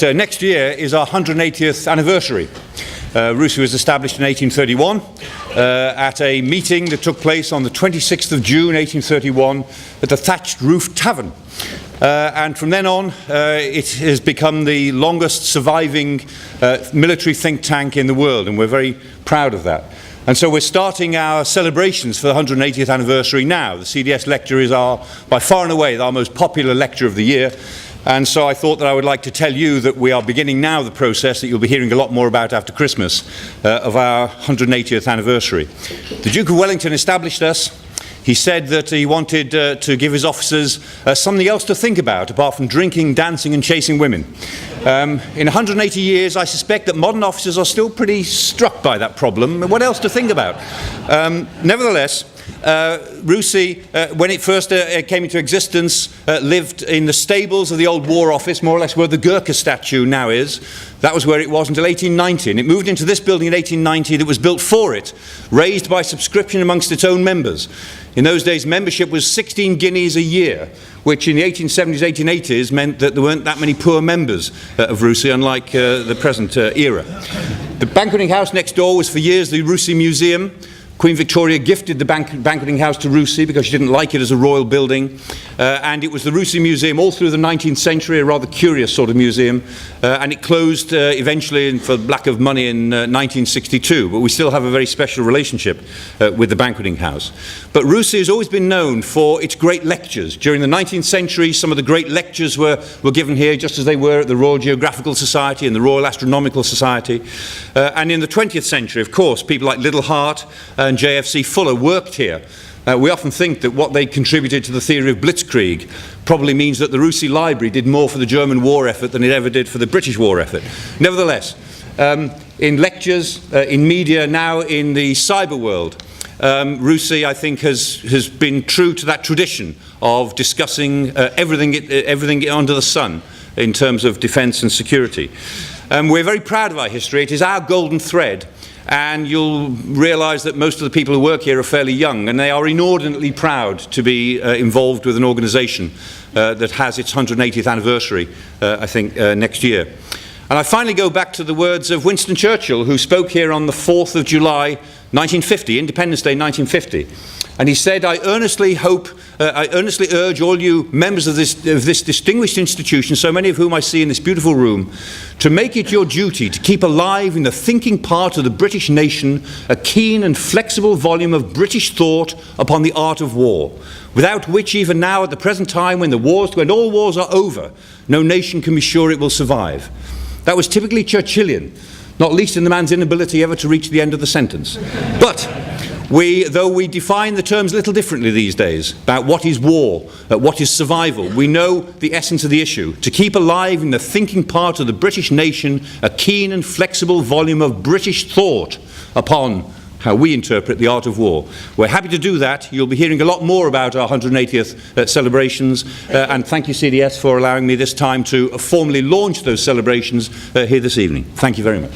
that next year is our 180th anniversary. RUSI was established in 1831 at a meeting that took place on the 26th of June 1831 at the Thatched Roof Tavern. And from then on, it has become the longest surviving military think tank in the world, and we're very proud of that. And so we're starting our celebrations for the 180th anniversary now. The CDS lecture is by far and away our most popular lecture of the year. And so I thought that I would like to tell you that we are beginning now the process that you'll be hearing a lot more about after Christmas of our 180th anniversary. The Duke of Wellington established us. He said that he wanted to give his officers something else to think about apart from drinking, dancing and chasing women. In 180 years, I suspect that modern officers are still pretty struck by that problem. What else to think about? Nevertheless, RUSI, when it first came into existence, lived in the stables of the old War Office, more or less where the Gurkha statue now is. That was where it was until 1890. And it moved into this building in 1890 that was built for it, raised by subscription amongst its own members. In those days, membership was 16 guineas a year, which in the 1870s, 1880s meant that there weren't that many poor members of RUSI, unlike the present era. The banqueting house next door was for years the RUSI Museum. Queen Victoria gifted the banqueting house to RUSI because she didn't like it as a royal building. And it was the RUSI Museum all through the 19th century, a rather curious sort of museum. And it closed eventually for lack of money in 1962. But we still have a very special relationship with the banqueting house. But RUSI has always been known for its great lectures. During the 19th century, some of the great lectures were given here, just as they were at the Royal Geographical Society and the Royal Astronomical Society. And in the 20th century, of course, people like Liddell Hart and JFC Fuller worked here. We often think that what they contributed to the theory of blitzkrieg probably means that the RUSI Library did more for the German war effort than it ever did for the British war effort. Nevertheless, in lectures, in media, now in the cyber world, RUSI, I think, has been true to that tradition of discussing everything under the sun in terms of defence and security. We're very proud of our history. It is our golden thread. And you'll realise that most of the people who work here are fairly young, and they are inordinately proud to be involved with an organisation that has its 180th anniversary, I think, next year. And I finally go back to the words of Winston Churchill, who spoke here on the 4th of July, 1950, Independence Day 1950. And he said, I earnestly urge all you members of this distinguished institution, so many of whom I see in this beautiful room, to make it your duty to keep alive in the thinking part of the British nation a keen and flexible volume of British thought upon the art of war, without which even now at the present time when all wars are over, no nation can be sure it will survive. That was typically Churchillian, not least in the man's inability ever to reach the end of the sentence. But though we define the terms a little differently these days about what is war, what is survival, we know the essence of the issue. To keep alive in the thinking part of the British nation a keen and flexible volume of British thought upon how we interpret the art of war. We're happy to do that. You'll be hearing a lot more about our 180th celebrations, and thank you, CDS, for allowing me this time to formally launch those celebrations here this evening. Thank you very much.